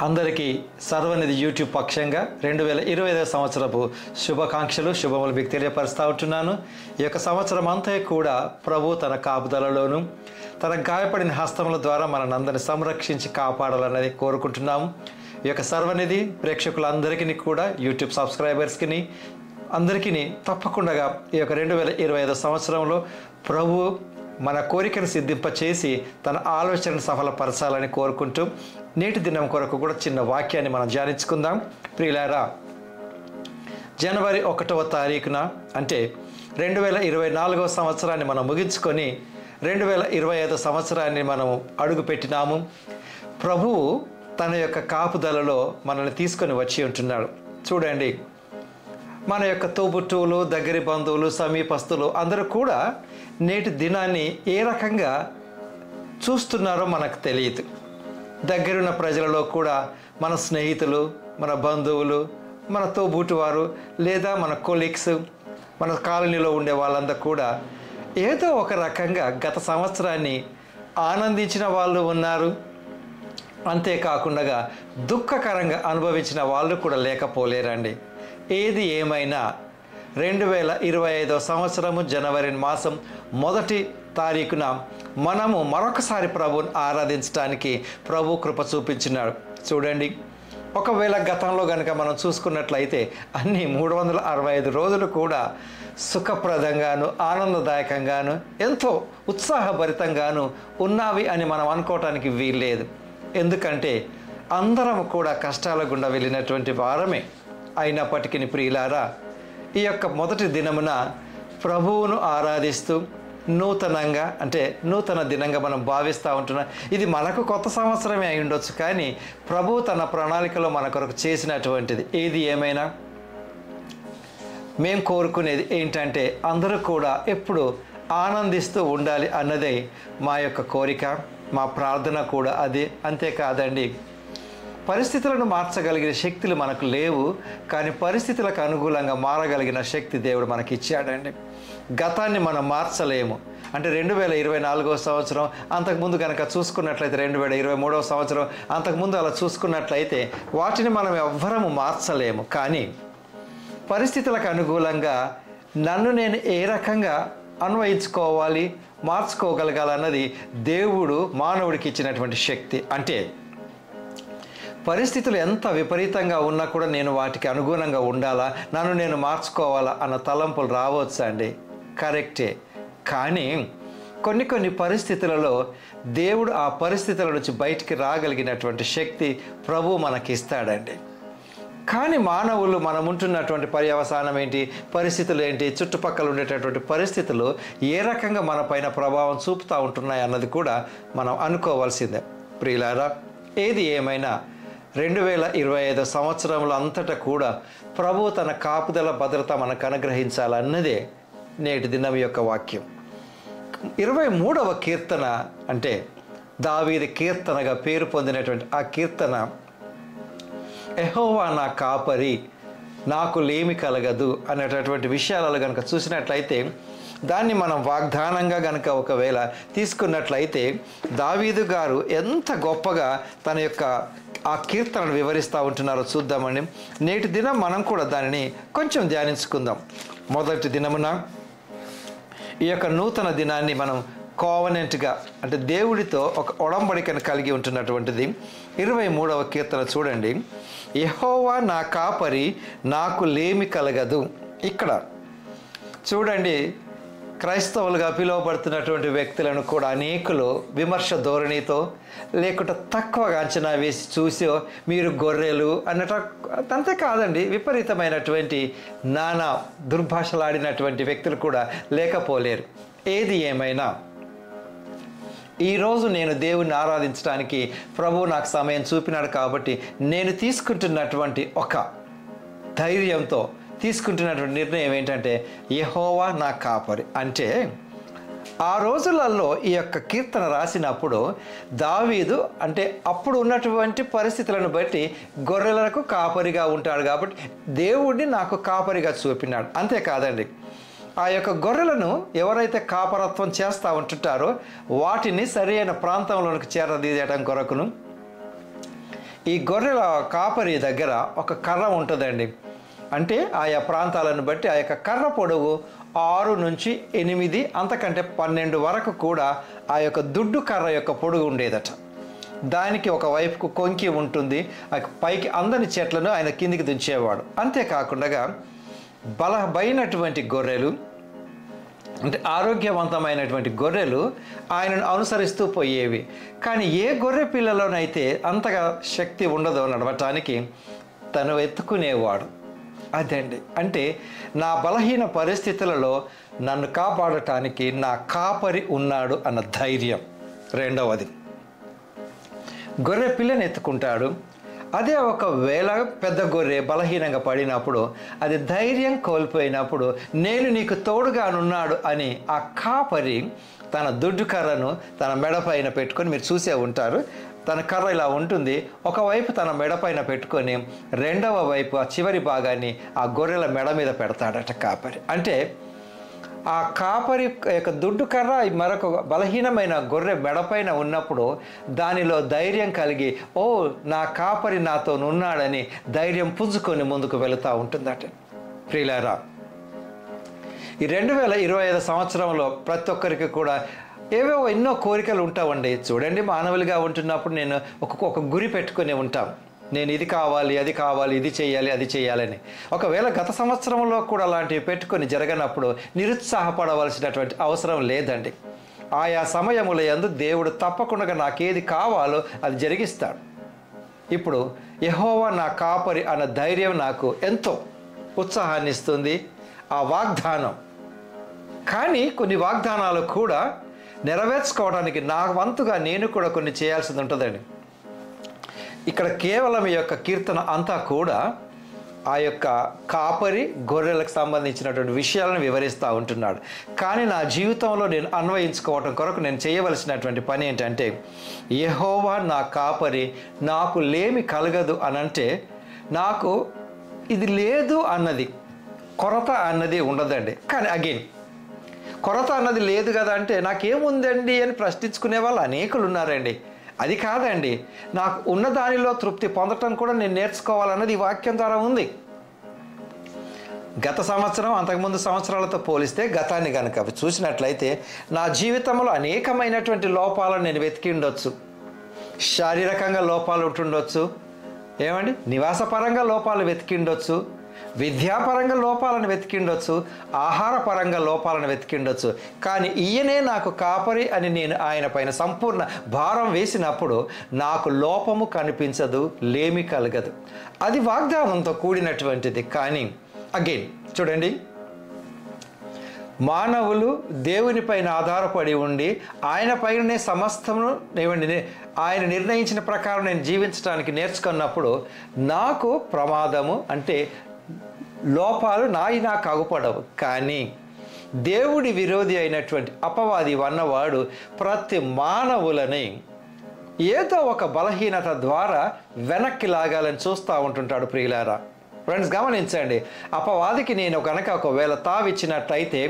అందరికీ సర్వనిధి యూట్యూబ్ పక్షంగా 2025 సంవత్సరపు శుభాకాంక్షలు శుభములు మీకు తెలియపరుస్తూ ఉంటున్నాను. ఈ యొక్క సంవత్సరం అంతా కూడా ప్రభు తన కాపుదలలోను తన గాయపడిన హస్తముల ద్వారా మనందరిని సంరక్షించి కాపాడాలన్నది కోరుకుంటున్నాము. ఈ యొక్క సర్వనిధి ప్రేక్షకులందరికీ కూడా యూట్యూబ్ సబ్స్క్రైబర్స్కి అందరికీ తప్పకుండా ఈ యొక్క 2025 సంవత్సరంలో ప్రభు మన కోరికను సిద్ధింపచేసి తన ఆలోచనను సఫలపరచాలని కోరుకుంటూ నేటి దినం కొరకు కూడా చిన్న వాక్యాన్ని మనం ధ్యానించుకుందాం. ప్రియులారా, జనవరి 1వ తారీఖున అంటే 2024 సంవత్సరాన్ని మనం ముగించుకొని 2025 సంవత్సరాన్ని మనం అడుగుపెట్టినాము. ప్రభువు తన యొక్క కాపుదలలో మనల్ని తీసుకొని వచ్చి ఉంటున్నాడు. చూడండి, మన యొక్క తోబుట్టువులు, దగ్గరి బంధువులు, సమీపస్తులు అందరూ కూడా నేటి దినాన్ని ఏ రకంగా చూస్తున్నారో మనకు తెలియదు. దగ్గరున్న ప్రజలలో కూడా మన స్నేహితులు, మన బంధువులు, మన తోబుట్టువారు లేదా మన కొలీగ్స్, మన కాలనీలో ఉండే వాళ్ళందరూ కూడా ఏదో ఒక రకంగా గత సంవత్సరాన్ని ఆనందించిన వాళ్ళు ఉన్నారు. అంతేకాకుండా దుఃఖకరంగా అనుభవించిన వాళ్ళు కూడా లేకపోలేరండి. ఏది ఏమైనా 2025 సంవత్సరము జనవరి మాసం 1వ తారీఖున మనము మరొకసారి ప్రభువుని ఆరాధించడానికి ప్రభు కృప చూపించినాడు. చూడండి, ఒకవేళ గతంలో కనుక మనం చూసుకున్నట్లయితే అన్ని 365 రోజులు కూడా సుఖప్రదంగాను ఆనందదాయకంగాను ఎంతో ఉత్సాహభరితంగాను ఉన్నవి అని మనం అనుకోవటానికి వీల్లేదు. ఎందుకంటే అందరం కూడా కష్టాల గుండా వెళ్ళినటువంటి వారమే. అయినప్పటికీ ప్రియులారా, ఈ యొక్క మొదటి దినమున ప్రభువును ఆరాధిస్తూ నూతనంగా అంటే నూతన దినంగా మనం భావిస్తూ ఉంటున్నాం. ఇది మనకు కొత్త సంవత్సరమే అయి ఉండొచ్చు, కానీ ప్రభువు తన ప్రణాళికలో మన కొరకు చేసినటువంటిది. ఏది ఏమైనా మేము కోరుకునేది ఏంటంటే అందరూ కూడా ఎప్పుడు ఆనందిస్తూ ఉండాలి అన్నదే మా యొక్క కోరిక, మా ప్రార్థన కూడా అదే. అంతేకాదండి, పరిస్థితులను మార్చగలిగిన శక్తులు మనకు లేవు, కానీ పరిస్థితులకు అనుకూలంగా మారగలిగిన శక్తి దేవుడు మనకి ఇచ్చాడండి. గతాన్ని మనం మార్చలేము. అంటే 2024 సంవత్సరం అంతకుముందు కనుక చూసుకున్నట్లయితే 2023 సంవత్సరం అంతకుముందు అలా చూసుకున్నట్లయితే వాటిని మనం ఎవ్వరము మార్చలేము. కానీ పరిస్థితులకు అనుకూలంగా నన్ను నేను ఏ రకంగా అన్వయించుకోవాలి, మార్చుకోగలగాలన్నది దేవుడు మానవుడికి ఇచ్చినటువంటి శక్తి. అంటే పరిస్థితులు ఎంత విపరీతంగా ఉన్నా కూడా నేను వాటికి అనుగుణంగా ఉండాలా, నన్ను నేను మార్చుకోవాలా అన్న తలంపులు రావచ్చు అండి, కరెక్టే. కానీ కొన్ని పరిస్థితులలో దేవుడు ఆ పరిస్థితుల నుంచి బయటికి రాగలిగినటువంటి శక్తి ప్రభు మనకి ఇస్తాడండి. కానీ మానవులు మనం ఉంటున్నటువంటి పర్యవసానం ఏంటి, పరిస్థితులు ఏంటి, చుట్టుపక్కల ఉండేటటువంటి పరిస్థితులు ఏ రకంగా మన పైన ప్రభావం చూపుతూ ఉంటున్నాయి అన్నది కూడా మనం అనుకోవాల్సిందే. ప్రియులారా, ఏది ఏమైనా 2025 సంవత్సరంలో అంతటా కూడా ప్రభు తన కాపుదల భద్రత మనకు అనుగ్రహించాలన్నదే నేటి దినం యొక్క వాక్యం. 23వ కీర్తన అంటే దావీదు కీర్తనగా పేరు పొందినటువంటి ఆ కీర్తన, యెహోవా నా కాపరి, నాకు లేమి కలగదు అనేటటువంటి విషయాలలో కనుక చూసినట్లయితే దాన్ని మనం వాగ్దానంగా కనుక ఒకవేళ తీసుకున్నట్లయితే దావీదు గారు ఎంత గొప్పగా తన యొక్క ఆ కీర్తనను వివరిస్తూ ఉంటున్నారో చూద్దామండి. నేటి దినం మనం కూడా దానిని కొంచెం ధ్యానించుకుందాం. మొదటి దినమున ఈ యొక్క నూతన దినాన్ని మనం కోవనెంట్గా అంటే దేవుడితో ఒక ఒడంబడికను కలిగి ఉంటున్నటువంటిది. 23వ కీర్తన చూడండి, యెహోవా నా కాపరి, నాకు లేమి కలగదు. ఇక్కడ చూడండి, క్రైస్తవులుగా పిలువబడుతున్నటువంటి వ్యక్తులను కూడా అనేకులు విమర్శ ధోరణితో లేకుంటే తక్కువగా అంచనా వేసి చూసో మీరు గొర్రెలు అన్నట, అంతేకాదండి విపరీతమైనటువంటి నానా దుర్భాషలాడినటువంటి వ్యక్తులు కూడా లేకపోలేరు. ఏది ఏమైనా ఈరోజు నేను దేవుణ్ణి ఆరాధించడానికి ప్రభువు నాకు సమయం చూపినాడు కాబట్టి నేను తీసుకుంటున్నటువంటి ఒక ధైర్యంతో తీసుకుంటున్నటువంటి నిర్ణయం ఏంటంటే యెహోవా నా కాపరి. అంటే ఆ రోజులలో ఈ యొక్క కీర్తన రాసినప్పుడు దావీదు అంటే అప్పుడు ఉన్నటువంటి పరిస్థితులను బట్టి గొర్రెలకు కాపరిగా ఉంటాడు కాబట్టి దేవుడిని నాకు కాపరిగా చూపినాడు. అంతేకాదండి, ఆ యొక్క గొర్రెలను ఎవరైతే కాపరత్వం చేస్తూ ఉంటుంటారో వాటిని సరైన ప్రాంతంలోనికి చేరదీయడం కొరకును ఈ గొర్రెల కాపరి దగ్గర ఒక కర్ర ఉంటుందండి. అంటే ఆయా ప్రాంతాలను బట్టి ఆ యొక్క కర్ర పొడవు 6 నుంచి 8 అంతకంటే 12 వరకు కూడా ఆ యొక్క దుడ్డు కర్ర యొక్క పొడుగు ఉండేదట. దానికి ఒక వైపుకు కొంకి ఉంటుంది. పైకి అందని చెట్లను ఆయన కిందికి దించేవాడు. అంతేకాకుండా బలమైనటువంటి గొర్రెలు, అంటే ఆరోగ్యవంతమైనటువంటి గొర్రెలు ఆయనను అనుసరిస్తూ పోయేవి. కానీ ఏ గొర్రె పిల్లలోనైతే అంతగా శక్తి ఉండదో నడవటానికి, తను ఎత్తుకునేవాడు. అదండి, అంటే నా బలహీన పరిస్థితులలో నన్ను కాపాడటానికి నా కాపరి ఉన్నాడు అన్న ధైర్యం. రెండవది, గొర్రె పిల్లని ఎత్తుకుంటాడు. అదే ఒకవేళ పెద్ద గొర్రె బలహీనంగా పడినప్పుడు, అది ధైర్యం కోల్పోయినప్పుడు, నేను నీకు తోడుగానున్నాడు అని ఆ కాపరి తన దుడ్డు కర్రను తన మెడపైన పెట్టుకొని, మీరు చూసే ఉంటారు, తన కర్ర ఇలా ఉంటుంది, ఒకవైపు తన మెడపైన పెట్టుకొని రెండవ వైపు ఆ చివరి భాగాన్ని ఆ గొర్రెల మెడ మీద పెడతాడట కాపరి. అంటే ఆ కాపరి యొక్క దుడ్డు కర్ర మరొక బలహీనమైన గొర్రె మెడపైన ఉన్నప్పుడు దానిలో ధైర్యం కలిగి, ఓ నా కాపరి నాతో ఉన్నాడని ధైర్యం పుంజుకొని ముందుకు వెళుతూ ఉంటుందట. ప్రియులారా, ఈ 2025 సంవత్సరంలో ప్రతి ఒక్కరికి కూడా ఏవేవో ఎన్నో కోరికలు ఉంటామండి. చూడండి, మానవులుగా ఉంటున్నప్పుడు నేను ఒక గురి పెట్టుకుని ఉంటాం. నేను ఇది కావాలి, అది కావాలి, ఇది చేయాలి, అది చేయాలని. ఒకవేళ గత సంవత్సరంలో కూడా అలాంటివి పెట్టుకొని జరగనప్పుడు నిరుత్సాహపడవలసినటువంటి అవసరం లేదండి. ఆయా సమయముల యందు దేవుడు తప్పకుండా నాకేది కావాలో అది జరిగిస్తాడు. ఇప్పుడు యెహోవా నా కాపరి అన్న ధైర్యం నాకు ఎంతో ఉత్సాహాన్ని ఇస్తుంది, ఆ వాగ్దానం. కానీ కొన్ని వాగ్దానాలు కూడా నెరవేర్చుకోవడానికి నా వంతుగా నేను కూడా కొన్ని చేయాల్సింది ఉంటుందండి. ఇక్కడ కేవలం ఈ యొక్క కీర్తన అంతా కూడా ఆ యొక్క కాపరి గొర్రెలకు సంబంధించినటువంటి విషయాలను వివరిస్తూ ఉంటున్నాడు. కానీ నా జీవితంలో నేను అన్వయించుకోవటం కొరకు నేను చేయవలసినటువంటి పని ఏంటంటే, యెహోవా నా కాపరి, నాకు లేమి కలగదు అనంటే, నాకు ఇది లేదు అన్నది, కొరత అన్నది ఉండదండి. కానీ అగైన్ కొరత అన్నది లేదు కదా అంటే నాకేముందండి అని ప్రశ్నించుకునే వాళ్ళు అనేకులు ఉన్నారండి. అది కాదండి, నాకు ఉన్న దానిలో తృప్తి పొందటం కూడా నేను నేర్చుకోవాలన్నది ఈ వాక్యం ద్వారా ఉంది. గత సంవత్సరం అంతకుముందు సంవత్సరాలతో పోలిస్తే గతాన్ని కనుక చూసినట్లయితే నా జీవితంలో అనేకమైనటువంటి లోపాలను నేను వెతికి ఉండొచ్చు. శారీరకంగా లోపాలు ఉంటుండొచ్చు, ఏమండి, నివాసపరంగా లోపాలు వెతికి ఉండొచ్చు, విద్యాపరంగా లోపాలను వెతికిండొచ్చు, ఆహారపరంగా లోపాలను వెతికిండొచ్చు. కానీ ఈయనే నాకు కాపరి అని నేను ఆయన పైన సంపూర్ణ భారం వేసినప్పుడు నాకు లోపము కనిపించదు, లేమి కలగదు. అది వాగ్దానంతో కూడినటువంటిది. కానీ అగైన్ చూడండి, మానవులు దేవుని పైన ఆధారపడి ఉండి ఆయన పైననే సమస్తమును ఏమండి ఆయన నిర్ణయించిన ప్రకారం నేను జీవించడానికి నేర్చుకున్నప్పుడు నాకు ప్రమాదము అంటే లోపాలు నాకు అగుపడవు. కానీ దేవుడి విరోధి అయినటువంటి అపవాది అన్నవాడు ప్రతి మానవులని ఏదో ఒక బలహీనత ద్వారా వెనక్కి లాగాలని చూస్తూ ఉంటుంటాడు. ప్రియులారా, ఫ్రెండ్స్ గమనించండి, అపవాదికి నేను కనుక ఒకవేళ తావిచ్చినట్టయితే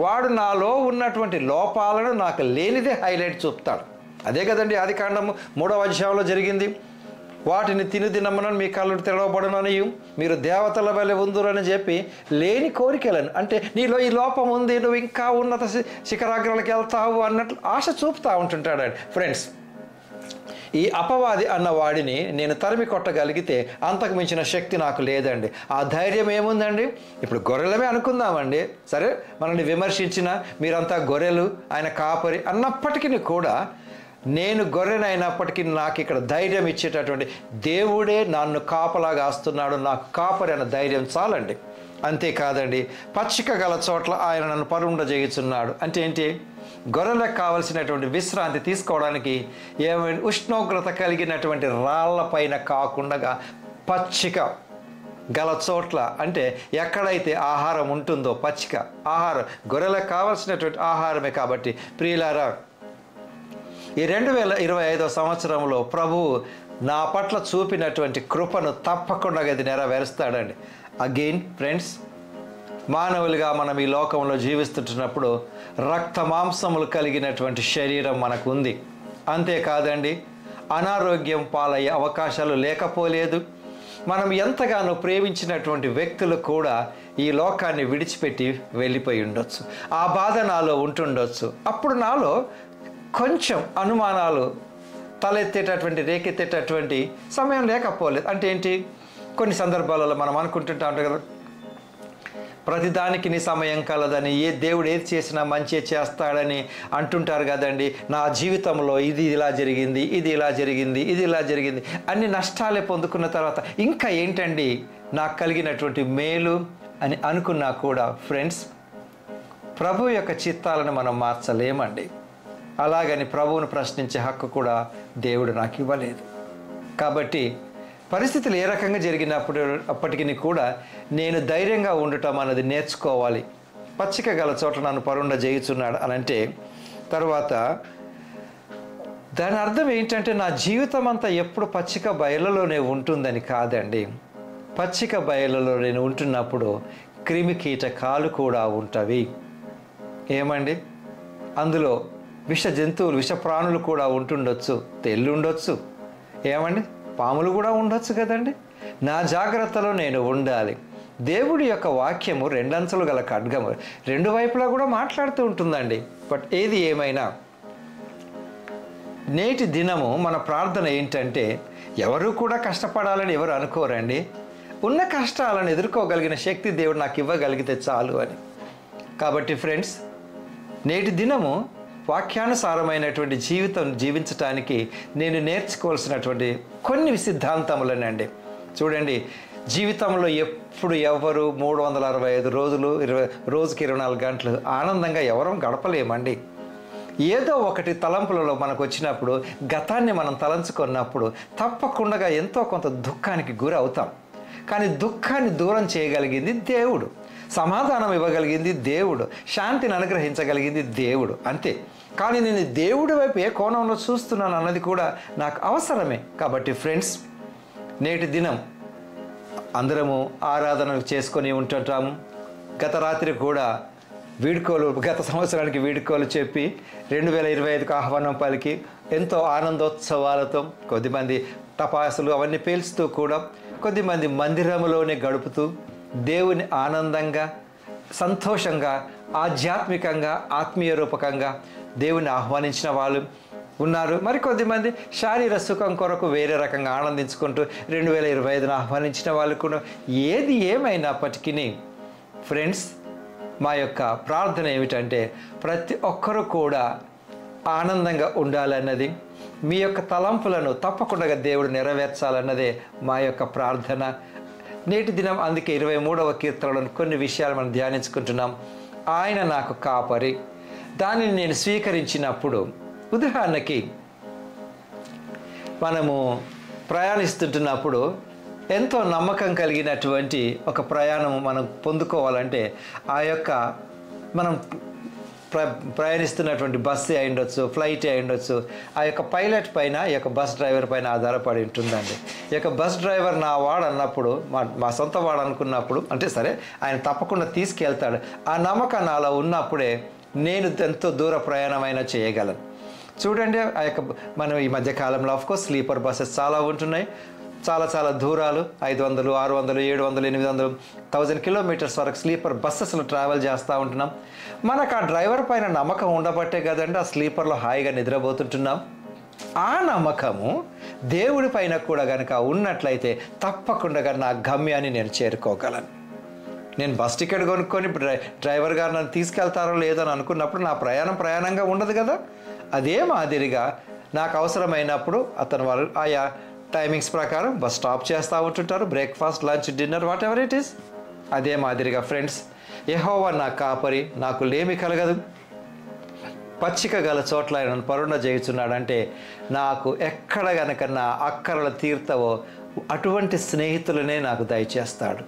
వాడు నాలో ఉన్నటువంటి లోపాలను నాకు లేనిదే హైలైట్ చూపుతాడు. అదే కదండి ఆదికాండము 3వ అధ్యాయంలో జరిగింది. వాటిని తినమనని మీ కళ్ళు తెరవబడుననియు మీరు దేవతల వలె ఉందురని చెప్పి లేని కోరికలను, అంటే నీలో ఈ లోపం ఉంది, నువ్వు ఇంకా ఉన్నత శిఖరాగ్రాలకు వెళ్తావు అన్నట్లు ఆశ చూపుతూ ఉంటుంటాడు. ఫ్రెండ్స్, ఈ అపవాది అన్న వాడిని నేను తరిమి కొట్టగలిగితే అంతకు మించిన శక్తి నాకు లేదండి. ఆ ధైర్యం ఏముందండి? ఇప్పుడు గొర్రెలమే అనుకుందామండి, సరే మనల్ని విమర్శించిన మీరంతా గొర్రెలు, ఆయన కాపరి అన్నప్పటికీ కూడా నేను గొర్రెనైనప్పటికీ నాకు ఇక్కడ ధైర్యం ఇచ్చేటటువంటి దేవుడే నన్ను కాపలాగా వస్తున్నాడు, నాకు కాపరి అన్న ధైర్యం చాలండి. అంతేకాదండి, పచ్చిక గల చోట్ల ఆయన నన్ను పరుండజేయుచున్నాడు. అంటే ఏంటి? గొర్రెలకు కావలసినటువంటి విశ్రాంతి తీసుకోవడానికి ఏమైనా ఉష్ణోగ్రత కలిగినటువంటి రాళ్లపైన కాకుండా పచ్చిక గల చోట్ల, అంటే ఎక్కడైతే ఆహారం ఉంటుందో పచ్చిక ఆహారం, గొర్రెలకు కావలసినటువంటి ఆహారమే. కాబట్టి ప్రియులారా, ఈ 2025 సంవత్సరంలో ప్రభువు నా పట్ల చూపినటువంటి కృపను తప్పకుండా అది నెరవేరుస్తాడండి. అగైన్ ఫ్రెండ్స్, మానవులుగా మనం ఈ లోకంలో జీవిస్తుంటున్నప్పుడు రక్త మాంసములు కలిగినటువంటి శరీరం మనకు ఉంది. అంతేకాదండి, అనారోగ్యం పాలయ్యే అవకాశాలు లేకపోలేదు. మనం ఎంతగానో ప్రేమించినటువంటి వ్యక్తులు కూడా ఈ లోకాన్ని విడిచిపెట్టి వెళ్ళిపోయి ఉండొచ్చు. ఆ బాధ నాలో ఉంటుండొచ్చు. అప్పుడు నాలో కొంచెం అనుమానాలు తలెత్తేటటువంటి రేకెత్తేటటువంటి సమయం లేకపోలేదు. అంటే ఏంటి, కొన్ని సందర్భాలలో మనం అనుకుంటుంటాం కదా, ప్రతిదానికి నీ సమయం కలదని, దేవుడు ఏది చేసినా మంచి చేస్తాడని అంటుంటారు కదండి. నా జీవితంలో ఇది ఇలా జరిగింది, ఇది ఇలా జరిగింది, ఇది ఇలా జరిగింది, అన్ని నష్టాలే పొందుకున్న తర్వాత ఇంకా ఏంటండి నాకు కలిగినటువంటి మేలు అని అనుకున్నా కూడా ఫ్రెండ్స్, ప్రభు యొక్క చిత్తాలను మనం మార్చలేమండి. అలాగని ప్రభువును ప్రశ్నించే హక్కు కూడా దేవుడు నాకు ఇవ్వలేదు. కాబట్టి పరిస్థితులు ఏ రకంగా అప్పటికి కూడా నేను ధైర్యంగా ఉండటం అన్నది నేర్చుకోవాలి. పచ్చిక గల చోట నన్ను పరుండ చేయుచున్నాడు అని అంటే తర్వాత దాని అర్థం ఏంటంటే నా జీవితం అంతా ఎప్పుడు పచ్చిక బయలులోనే ఉంటుందని కాదండి. పచ్చిక బయలులో నేను ఉంటున్నప్పుడు క్రిమి కీటకాలు కూడా ఉంటవి. ఏమండి, అందులో విష జంతువులు, విష ప్రాణులు కూడా ఉంటుండొచ్చు, తెల్లుండొచ్చు, ఏమండి పాములు కూడా ఉండొచ్చు కదండి. నా జాగ్రత్తలో నేను ఉండాలి. దేవుడి యొక్క వాక్యము రెండంచులు గల ఖడ్గము, రెండు వైపులా కూడా మాట్లాడుతూ ఉంటుందండి. బట్ ఏది ఏమైనా నేటి దినము మన ప్రార్థన ఏంటంటే, ఎవరు కూడా కష్టపడాలని ఎవరు అనుకోరండి. ఉన్న కష్టాలను ఎదుర్కోగలిగిన శక్తి దేవుడు నాకు ఇవ్వగలిగితే చాలు అని. కాబట్టి ఫ్రెండ్స్, నేటి దినము వాక్యానుసారమైనటువంటి జీవితం జీవించటానికి నేను నేర్చుకోవాల్సినటువంటి కొన్ని సిద్ధాంతములనండి. చూడండి, జీవితంలో ఎప్పుడు ఎవరు 365 రోజులు రోజుకి 24 గంటలు ఆనందంగా ఎవరూ గడపలేమండి. ఏదో ఒకటి తలంపులలో మనకు వచ్చినప్పుడు, గతాన్ని మనం తలంచుకున్నప్పుడు తప్పకుండా ఎంతో కొంత దుఃఖానికి గురి అవుతాం. కానీ దుఃఖాన్ని దూరం చేయగలిగింది దేవుడు, సమాధానం ఇవ్వగలిగింది దేవుడు, శాంతిని అనుగ్రహించగలిగింది దేవుడు, అంతే. కానీ నేను దేవుడి వైపు ఏ కోణంలో చూస్తున్నాను అన్నది కూడా నాకు అవసరమే. కాబట్టి ఫ్రెండ్స్, నేటి దినం అందరము ఆరాధనలు చేసుకొని ఉంటుంటాము. గత రాత్రి కూడా గత సంవత్సరానికి వీడుకోలు చెప్పి 2025కు ఆహ్వానం పలికి ఎంతో ఆనందోత్సవాలతో కొద్దిమంది టపాసులు అవన్నీ పేల్చుతూ కూడా, కొద్దిమంది మందిరంలోనే గడుపుతూ దేవుని ఆనందంగా, సంతోషంగా, ఆధ్యాత్మికంగా, ఆత్మీయ రూపకంగా దేవుని ఆహ్వానించిన వాళ్ళు ఉన్నారు. మరికొద్దిమంది శారీర సుఖం కొరకు వేరే రకంగా ఆనందించుకుంటూ 2025ను ఆహ్వానించిన వాళ్ళు కూడా. ఏది ఏమైనప్పటికీ ఫ్రెండ్స్, మా యొక్క ప్రార్థన ఏమిటంటే ప్రతి ఒక్కరూ కూడా ఆనందంగా ఉండాలన్నది, మీ యొక్క తలంపులను తప్పకుండా దేవుడు నెరవేర్చాలన్నదే మా యొక్క ప్రార్థన. నేటి దినం అందుకే 23వ కీర్తనలోని కొన్ని విషయాలు మనం ధ్యానించుకుంటున్నాం. ఆయన నాకు కాపరి, దానిని నేను స్వీకరించినప్పుడు, ఉదాహరణకి మనము ప్రయాణిస్తుంటున్నప్పుడు ఎంతో నమ్మకం కలిగినటువంటి ఒక ప్రయాణం మనం పొందుకోవాలంటే ఆ యొక్క మనం ప్రయాణిస్తున్నటువంటి బస్సే అయి ఉండొచ్చు, ఫ్లైటే అయి ఉండొచ్చు, ఆ యొక్క పైలట్ పైన, ఈ యొక్క బస్ డ్రైవర్ పైన ఆధారపడి ఉంటుందండి. ఈ యొక్క బస్ డ్రైవర్ నా వాడు అన్నప్పుడు, మా సొంత వాడు అనుకున్నప్పుడు, అంటే సరే ఆయన తప్పకుండా తీసుకెళ్తాడు. ఆ నమ్మకం నాలో ఉన్నప్పుడే నేను ఎంతో దూర ప్రయాణమైనా చేయగలను. చూడండి, ఆ యొక్క మనం ఈ మధ్యకాలంలో ఆఫ్కోర్స్ స్లీపర్ బస్సెస్ చాలా ఉంటున్నాయి. చాలా దూరాలు 500, 600, 700, 800, 1000 కిలోమీటర్స్ వరకు స్లీపర్ బస్సెస్లో ట్రావెల్ చేస్తూ ఉంటున్నాం. మనకు ఆ డ్రైవర్ పైన నమ్మకం ఉండబట్టే కదండి ఆ స్లీపర్లో హాయిగా నిద్రపోతుంటున్నాం. ఆ నమ్మకము దేవుడి పైన కూడా కనుక ఉన్నట్లయితే తప్పకుండా నా గమ్యాన్ని నేను చేరుకోగలను. నేను బస్ టికెట్ కొనుక్కొని డ్రైవర్ గారు నన్ను తీసుకెళ్తారో లేదో అని అనుకున్నప్పుడు నా ప్రయాణంగా ఉండదు కదా. అదే మాదిరిగా నాకు అవసరమైనప్పుడు అతను వాళ్ళు ఆయా టైమింగ్స్ ప్రకారం బస్ స్టాప్ చేస్తూ ఉంటుంటారు. Breakfast, lunch, dinner, what ever it is. అదే మాదిరిగా ఫ్రెండ్స్, యెహోవా నా కాపరి, నాకు లేమి కలగదు. పచ్చిక గల చోట్ల ఆయన పరుండ చేయుచున్నాడంటే నాకు ఎక్కడ గనక నా అక్కరలు తీర్తవో అటువంటి స్నేహితులనే నాకు దయచేస్తాడు.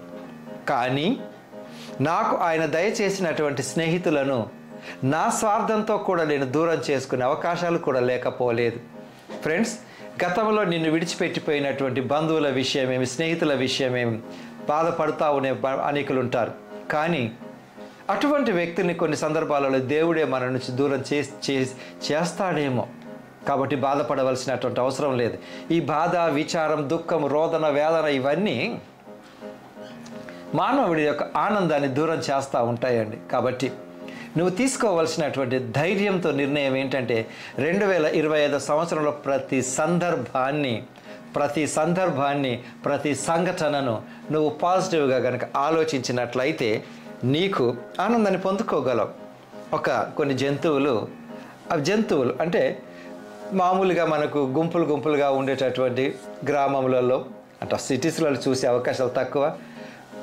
కానీ నాకు ఆయన దయచేసినటువంటి స్నేహితులను నా స్వార్థంతో కూడా నేను దూరం చేసుకునే అవకాశాలు కూడా లేకపోలేదు. ఫ్రెండ్స్, గతంలో నిన్ను విడిచిపెట్టిపోయినటువంటి బంధువుల విషయమేమి, స్నేహితుల విషయమేమి బాధపడుతూ ఉండే అనేకులు ఉంటారు. కానీ అటువంటి వ్యక్తిని కొన్ని సందర్భాలలో దేవుడే మన నుంచి దూరం చేస్తాడేమో. కాబట్టి బాధపడవలసినటువంటి అవసరం లేదు. ఈ బాధ, విచారం, దుఃఖం, రోదన, వేదన ఇవన్నీ మానవుడి యొక్క ఆనందాన్ని దూరం చేస్తూ ఉంటాయండి. కాబట్టి నువ్వు తీసుకోవలసినటువంటి ధైర్యంతో నిర్ణయం ఏంటంటే 2025 సంవత్సరంలో ప్రతి సందర్భాన్ని ప్రతి సంఘటనను నువ్వు పాజిటివ్గా కనుక ఆలోచించినట్లయితే నీకు ఆనందాన్ని పొందుకోగలవు. కొన్ని జంతువులు అంటే మామూలుగా మనకు గుంపులుగా ఉండేటటువంటి గ్రామములలో అంటే సిటీస్లలో చూసే అవకాశాలు తక్కువ.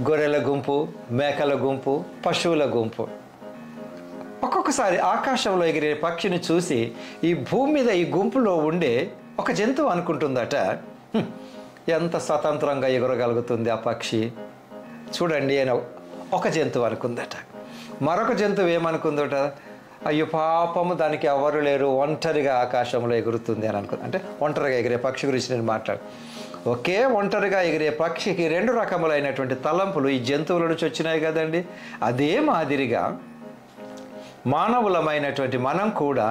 గొర్రెల గుంపు, మేకల గుంపు, పశువుల గుంపు. ఒక్కొక్కసారి ఆకాశంలో ఎగిరే పక్షిని చూసి ఈ భూమి మీద ఈ గుంపులో ఉండే ఒక జంతువు అనుకుంటుందట, ఎంత స్వతంత్రంగా ఎగురగలుగుతుంది ఆ పక్షి చూడండి అని ఒక జంతువు అనుకుందట. మరొక జంతువు ఏమనుకుందట, అయ్యో పాపము దానికి ఎవరు లేరు, ఒంటరిగా ఆకాశంలో ఎగురుతుంది అని అనుకుంది. అంటే ఒంటరిగా ఎగిరే పక్షి గురించి నేను మాట్లాడు. ఒకే ఒంటరిగా ఎగిరే పక్షికి 2 రకములైనటువంటి తలంపులు ఈ జంతువుల నుంచి వచ్చినాయి కదండి. అదే మాదిరిగా మానవులమైనటువంటి మనం కూడా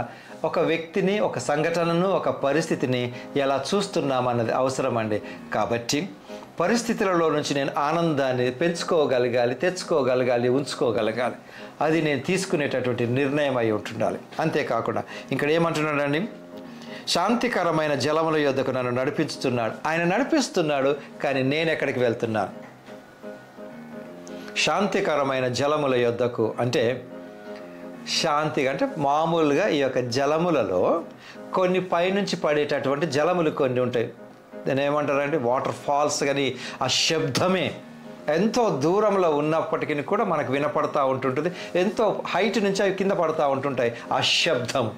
ఒక వ్యక్తిని, ఒక సంఘటనను, ఒక పరిస్థితిని ఎలా చూస్తున్నామన్నది అవసరం అండి. కాబట్టి పరిస్థితులలో నుంచి నేను ఆనందాన్ని పెంచుకోగలగాలి, తెచ్చుకోగలగాలి, ఉంచుకోగలగాలి. అది నేను తీసుకునేటటువంటి నిర్ణయం అయి ఉంటుండాలి. అంతేకాకుండా ఇక్కడ ఏమంటున్నాడండి, శాంతికరమైన జలముల యొద్దకు నన్ను నడిపించుతున్నాడు. ఆయన నడిపిస్తున్నాడు, కానీ నేను ఎక్కడికి వెళ్తున్నాను? శాంతికరమైన జలముల యొద్దకు అంటే శాంతిగా అంటే మామూలుగా ఈ యొక్క జలములలో కొన్ని పైనుంచి పడేటటువంటి జలములు కొన్ని ఉంటాయి. దాన్ని ఏమంటారంటే వాటర్ ఫాల్స్. కానీ ఆ శబ్దమే ఎంతో దూరంలో ఉన్నప్పటికీ కూడా మనకు వినపడతా ఉంటుంటుంది. ఎంతో హైట్ నుంచి అవి కింద పడతా ఉంటుంటాయి. ఆ శబ్దం,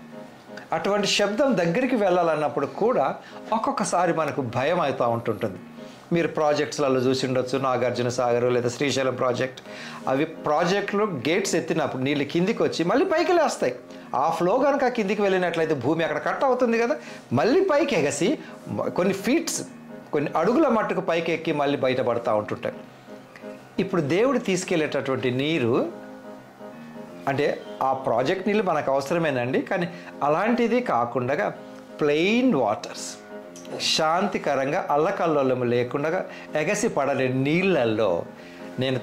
అటువంటి శబ్దం దగ్గరికి వెళ్ళాలన్నప్పుడు కూడా ఒక్కొక్కసారి మనకు భయం అవుతూ ఉంటుంటుంది. మీరు ప్రాజెక్ట్స్లలో చూసి ఉండొచ్చు, నాగార్జున సాగర్ లేదా శ్రీశైలం ప్రాజెక్ట్. అవి ప్రాజెక్టులు గేట్స్ ఎత్తినప్పుడు నీళ్ళు కిందికి వచ్చి మళ్ళీ పైకి లేస్తాయి. ఆ ఫ్లో కనుక కిందికి వెళ్ళినట్లయితే భూమి అక్కడ కట్ అవుతుంది కదా, మళ్ళీ పైకి ఎగసి కొన్ని అడుగుల మట్టుకు పైకి ఎక్కి మళ్ళీ బయటపడతా ఉంటుంటాయి. ఇప్పుడు దేవుడు తీసుకెళ్లేటటువంటి నీరు అంటే ఆ ప్రాజెక్ట్ నీళ్ళు మనకు అవసరమేనండి, కానీ అలాంటిది కాకుండా ప్లెయిన్ వాటర్స్, శాంతికరంగా అల్లకల్లోలము లేకుండా ఎగసి పడలే నీళ్ళల్లో నేను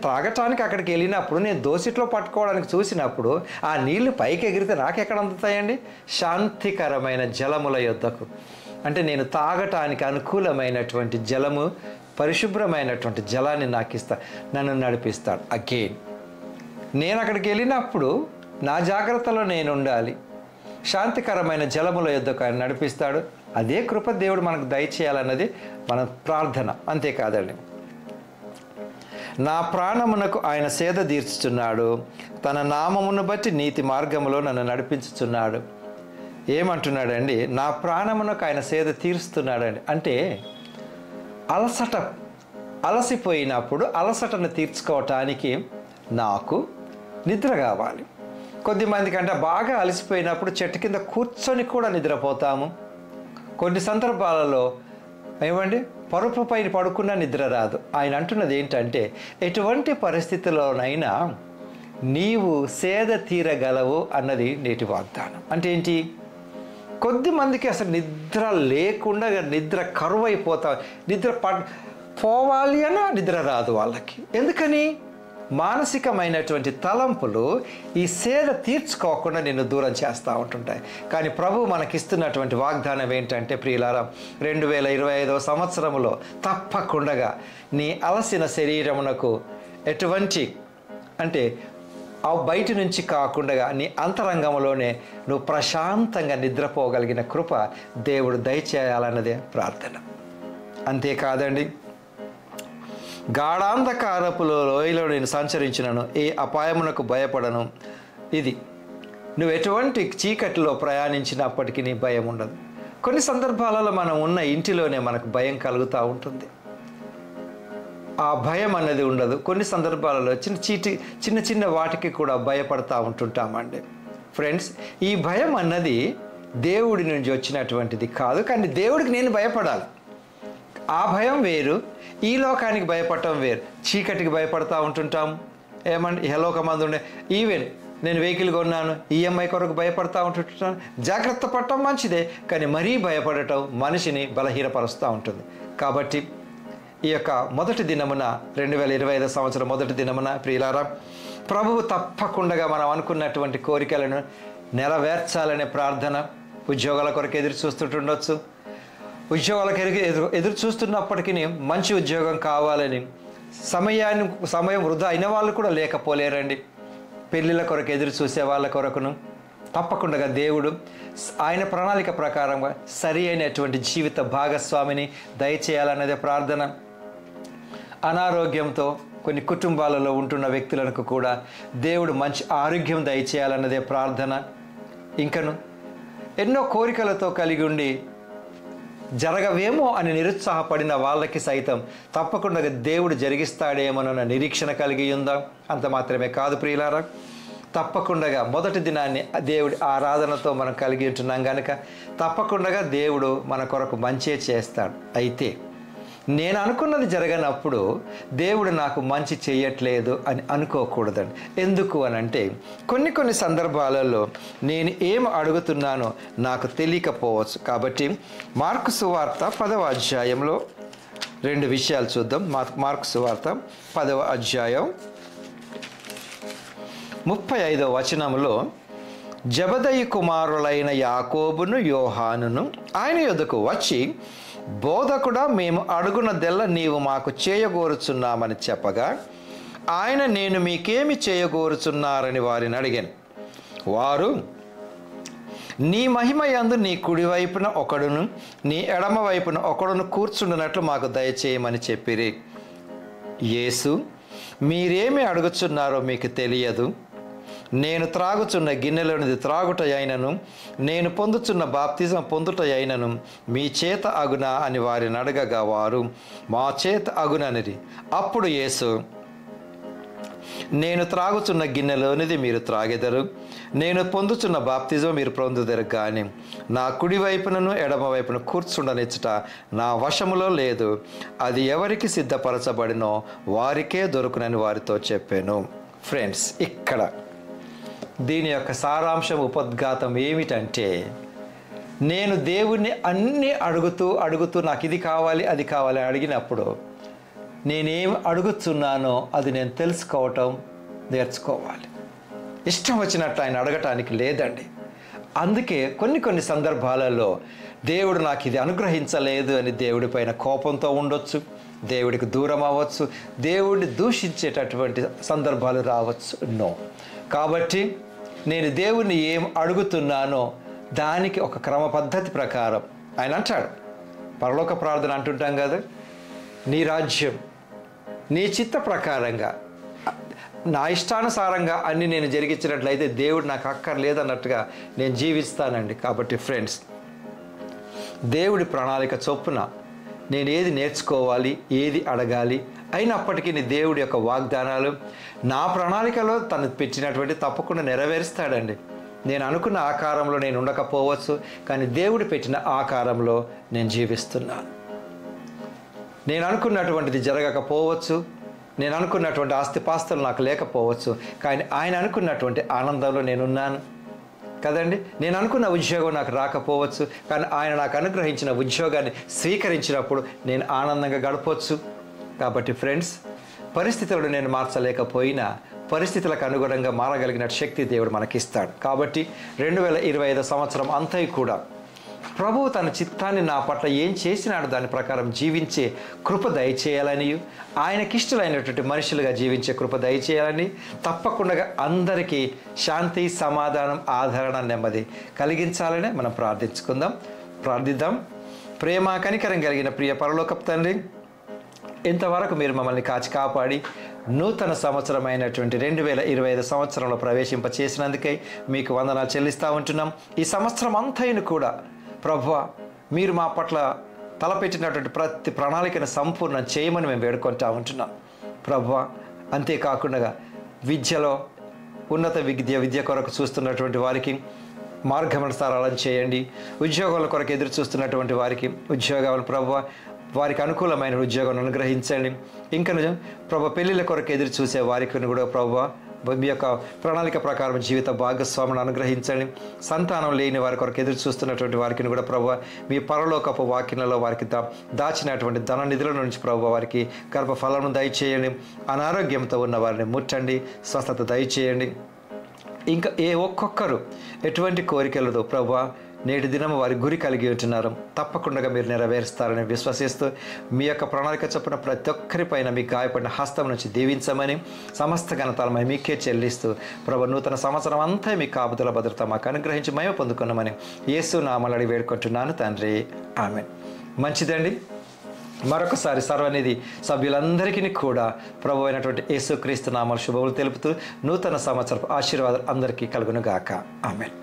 త్రాగటానికి అక్కడికి వెళ్ళినప్పుడు నేను దోసిట్లో పట్టుకోవడానికి చూసినప్పుడు ఆ నీళ్లు పైకి ఎగిరితే నాకెక్కడ అందుతాయండి? శాంతికరమైన జలముల యొద్దకు అంటే నేను తాగటానికి అనుకూలమైనటువంటి జలము, పరిశుభ్రమైనటువంటి జలాన్ని నాకు నన్ను నడిపిస్తాడు. అగైన్ నేను అక్కడికి వెళ్ళినప్పుడు నా జాగ్రత్తలో నేను ఉండాలి. శాంతికరమైన జలముల యొద్దకు ఆయన నడిపిస్తాడు. అదే కృప దేవుడు మనకు దయచేయాలన్నది మన ప్రార్థన. అంతేకాదండి, నా ప్రాణమునకు ఆయన సేద తీర్చుచున్నాడు, తన నామమును బట్టి నీతి మార్గములో నన్ను నడిపించుచున్నాడు. ఏమంటున్నాడండి? నా ప్రాణమునకు ఆయన సేద తీరుస్తున్నాడండి. అంటే అలసిపోయినప్పుడు అలసటను తీర్చుకోవటానికి నాకు నిద్ర కావాలి. కొద్దిమందికి అంటే బాగా అలసిపోయినప్పుడు చెట్టు కింద కూర్చొని కూడా నిద్రపోతాము. కొన్ని సందర్భాలలో పరుపు పైన పడుకున్నా నిద్ర రాదు. ఆయన అంటున్నది ఏంటంటే, ఎటువంటి పరిస్థితుల్లోనైనా నీవు సేద తీరగలవు అన్నది నేటి వాగ్దానం. అంటే ఏంటి? కొద్దిమందికి అసలు నిద్ర లేకుండా నిద్ర కరువు అయిపోతా, పోవాలి అన్న నిద్ర రాదు వాళ్ళకి. ఎందుకని? మానసికమైనటువంటి తలంపులు ఈ సేద తీర్చుకోకుండా నిన్ను దూరం చేస్తూ ఉంటుంటాయి. కానీ ప్రభు మనకిస్తున్నటువంటి వాగ్దానం ఏంటంటే, ప్రియులారా, 2025 సంవత్సరంలో తప్పకుండా నీ అలసిన శరీరమునకు ఎటువంటి అంటే బయట నుంచి కాకుండా నీ అంతరంగంలోనే నువ్వు ప్రశాంతంగా నిద్రపోగలిగిన కృప దేవుడు దయచేయాలన్నదే ప్రార్థన. అంతేకాదండి, గాఢాంధకారపు లోయలో నేను సంచరించినను ఏ అపాయమునకు భయపడను. ఇది నువ్వు ఎటువంటి చీకటిలో ప్రయాణించినప్పటికీ నీ భయం ఉండదు. కొన్ని సందర్భాలలో మనం ఉన్న ఇంటిలోనే మనకు భయం కలుగుతూ ఉంటుంది. ఆ భయం అన్నది ఉండదు. కొన్ని సందర్భాలలో చిన్న చిన్న వాటికి కూడా భయపడతా ఉంటుంటామండి. ఫ్రెండ్స్, ఈ భయం అన్నది దేవుడి నుంచి వచ్చినటువంటిది కాదు, కానీ దేవుడికి నేను భయపడాలి. ఆ భయం వేరు, ఈ లోకానికి భయపడటం వేరు. చీకటికి భయపడతా ఉంటుంటాం. ఏమండి, ఇహలోకమందు ఉండే ఈవెన్ నేను వెహికల్ కొన్నాను, ఈఎంఐ కొరకు భయపడతా ఉంటుంటాను. జాగ్రత్త పడటం మంచిదే, కానీ మరీ భయపడటం మనిషిని బలహీనపరుస్తూ ఉంటుంది. కాబట్టి ఈ యొక్క మొదటి దినమున 2025 సంవత్సరం మొదటి దినమున ప్రియులారా, ప్రభువు తప్పకుండా మనం అనుకున్నటువంటి కోరికలను నెరవేర్చాలనే ప్రార్థన. ఉద్యోగాల కొరకు ఎదురు చూస్తుండొచ్చు, ఉద్యోగాలకు ఎదురు చూస్తున్నప్పటికీ మంచి ఉద్యోగం కావాలని సమయం వృధా అయిన వాళ్ళు కూడా లేకపోలేరండి. పెళ్ళిళ్ళ కొరకు ఎదురు చూసే వాళ్ళ కొరకును తప్పకుండా దేవుడు ఆయన ప్రణాళిక ప్రకారంగా సరి అయినటువంటి జీవిత భాగస్వామిని దయచేయాలన్నదే ప్రార్థన. అనారోగ్యంతో కొన్ని కుటుంబాలలో ఉంటున్న వ్యక్తులకు కూడా దేవుడు మంచి ఆరోగ్యం దయచేయాలన్నదే ప్రార్థన. ఇంకను ఎన్నో కోరికలతో కలిగి ఉండి జరగవేమో అని నిరుత్సాహపడిన వాళ్ళకి సైతం తప్పకుండా దేవుడు జరిగిస్తాడేమోనన్న నిరీక్షణ కలిగి ఉందాం. అంత మాత్రమే కాదు ప్రియులారా, తప్పకుండా మొదటి దినాన్ని దేవుడి ఆరాధనతో మనం కలిగి ఉంటున్నాం కనుక తప్పకుండా దేవుడు మన కొరకు మంచే చేస్తాడు. అయితే నేను అనుకున్నది జరగనప్పుడు దేవుడు నాకు మంచి చేయట్లేదు అని అనుకోకూడదండి. ఎందుకు అని అంటే కొన్ని సందర్భాలలో నేను ఏం అడుగుతున్నానో నాకు తెలియకపోవచ్చు. కాబట్టి మార్కు సువార్త 10వ అధ్యాయంలో 2 విషయాలు చూద్దాం. మార్కు సువార్త 10వ అధ్యాయం 35వ వచనంలో జబదయి కుమారులైన యాకోబును యోహానును ఆయన యొద్దకు వచ్చి, బోధకుడా, మేము అడుగునదెల్ల నీవు మాకు చేయగోరుచున్నామని చెప్పగా ఆయన, నేను మీకేమి చేయగోరుచున్నారని వారిని అడిగాను. వారు, నీ మహిమ యందు నీ కుడివైపున ఒకడును నీ ఎడమ వైపున ఒకడును కూర్చుండునట్లు మాకు దయచేయమని చెప్పిరి. యేసు, మీరేమి అడుగుచున్నారో మీకు తెలియదు. నేను త్రాగుచున్న గిన్నెలోనిది త్రాగుట అయినను నేను పొందుచున్న బాప్తిజం పొందుట అయినను మీ చేత అగునా అని వారిని అడగగా వారు, మా చేత అగుననిది. అప్పుడు యేసు, నేను త్రాగుచున్న గిన్నెలోనిది మీరు త్రాగెదరు, నేను పొందుచున్న బాప్తిజం మీరు పొందుదరు, కానీ నా కుడి వైపునను ఎడమ వైపున కూర్చుండనిచ్చుట నా వశములో లేదు. అది ఎవరికి సిద్ధపరచబడినో వారికే దొరుకునని వారితో చెప్పాను. ఫ్రెండ్స్, ఇక్కడ దీని యొక్క సారాంశం ఉపద్ఘాతం ఏమిటంటే, నేను దేవుణ్ణి అన్నీ అడుగుతూ నాకు ఇది కావాలి అది కావాలి అడిగినప్పుడు నేనేం అడుగుతున్నానో అది నేను తెలుసుకోవటం నేర్చుకోవాలి. ఇష్టం వచ్చినట్టు ఆయన అడగటానికి లేదండి. అందుకే కొన్ని సందర్భాలలో దేవుడు నాకు ఇది అనుగ్రహించలేదు అని దేవుడి పైన కోపంతో ఉండొచ్చు, దేవుడికి దూరం అవ్వచ్చు, దేవుడిని దూషించేటటువంటి సందర్భాలు రావచ్చు. నో. కాబట్టి నేను దేవుణ్ణి ఏం అడుగుతున్నానో దానికి ఒక క్రమ పద్ధతి ప్రకారం ఆయన అంటాడు. పరలోక ప్రార్థన అంటుంటాం కదా, నీ రాజ్యం నీ చిత్త ప్రకారంగా నా ఇష్టానుసారంగా అన్ని నేను జరిగించినట్లయితే దేవుడు నాకు అక్కర్లేదన్నట్టుగా నేను జీవిస్తానండి. కాబట్టి ఫ్రెండ్స్, దేవుడి ప్రణాళిక చొప్పున నేను ఏది నేర్చుకోవాలి, ఏది అడగాలి, అయినప్పటికీ దేవుడి యొక్క వాగ్దానాలు నా ప్రణాళికలో తను పెట్టినటువంటి తప్పకుండా నెరవేరుస్తాడండి. నేను అనుకున్న ఆకారంలో నేను ఉండకపోవచ్చు, కానీ దేవుడు పెట్టిన ఆకారంలో నేను జీవిస్తున్నాను. నేను అనుకున్నటువంటిది జరగకపోవచ్చు, నేను అనుకున్నటువంటి ఆస్తిపాస్తులు నాకు లేకపోవచ్చు, కానీ ఆయన అనుకున్నటువంటి ఆనందంలో నేనున్నాను కదండి. నేను అనుకున్న ఉద్యోగం నాకు రాకపోవచ్చు, కానీ ఆయన నాకు అనుగ్రహించిన ఉద్యోగాన్ని స్వీకరించినప్పుడు నేను ఆనందంగా గడపవచ్చు. కాబట్టి ఫ్రెండ్స్, పరిస్థితులను నేను మార్చలేకపోయినా పరిస్థితులకు అనుగుణంగా మారగలిగిన శక్తి దేవుడు మనకిస్తాడు. కాబట్టి 2025 సంవత్సరం అంతా కూడా ప్రభువు తన చిత్తాన్ని నా పట్ల ఏం చేసినాడు దాని ప్రకారం జీవించే కృప దయచేయాలని, ఆయనకిష్టమైనటువంటి మనుషులుగా జీవించే కృప దయచేయాలని, తప్పకుండా అందరికీ శాంతి, సమాధానం, ఆదరణ, నెమ్మది కలిగించాలని మనం ప్రార్థిద్దాం. ప్రేమ కనికరం కలిగిన ప్రియ పరలోకపు తండ్రి, ఇంతవరకు మీరు మమ్మల్ని కాచి కాపాడి నూతన సంవత్సరమైనటువంటి 2025 సంవత్సరంలో ప్రవేశింప చేసినందుకై మీకు వందనాలు చెల్లిస్తూ ఉంటున్నాం. ఈ సంవత్సరం అంతైన కూడా ప్రభువా, మీరు మా పట్ల తలపెట్టినటువంటి ప్రతి ప్రణాళికను సంపూర్ణం చేయమని మేము వేడుకుంటూ ఉంటున్నాం ప్రభువా. అంతేకాకుండా విద్యలో ఉన్నత విద్య కొరకు చూస్తున్నటువంటి వారికి మార్గమును సరళం చేయండి. ఉద్యోగాల కొరకు ఎదురు చూస్తున్నటువంటి వారికి ఉద్యోగాలు ప్రభువా, వారికి అనుకూలమైన ఉద్యోగాన్ని అనుగ్రహించండి. ఇంకా ప్రభు పెళ్ళిళ్ళ కొరకు ఎదురు చూసే వారికి కూడా ప్రభువా మీ యొక్క ప్రణాళిక ప్రకారం జీవిత భాగస్వామిని అనుగ్రహించండి. సంతానం లేని వారి కొరకు ఎదురు చూస్తున్నటువంటి వారికి కూడా ప్రభువా మీ పరలోకపు వాక్యాలలో వారికి దాచినటువంటి ధన నిధుల నుంచి ప్రభువా వారికి గర్భఫలము దయచేయండి. అనారోగ్యంతో ఉన్న వారిని ముట్టండి, స్వస్థత దయచేయండి. ఇంకా ఒక్కొక్కరు ఎటువంటి కోరికలతో ప్రభువా నేటి దినం వారి గురి కలిగి ఉంటున్నారు, తప్పకుండా మీరు నెరవేరుస్తారని విశ్వసిస్తూ మీ యొక్క ప్రణాళిక చొప్పున ప్రతి ఒక్కరిపైన మీ గాయపడిన హస్తం నుంచి దీవించమని సమస్త ఘనతలమై మీకే చెల్లిస్తూ ప్రభు నూతన సంవత్సరం అంతా మీ కాపుదల భద్రత మాకు అనుగ్రహించి మేము పొందుకున్నామని యేసు నామములో అడిగి వేడుకుంటున్నాను తండ్రి, ఆమేన్. మంచిదండి. మరొకసారి సర్వనిధి సభ్యులందరికీ కూడా ప్రభు అయినటువంటి యేసుక్రీస్తు నామములో శుభములు తెలుపుతూ నూతన సంవత్సరపు ఆశీర్వాదాలు అందరికీ కలుగును గాక. ఆమేన్.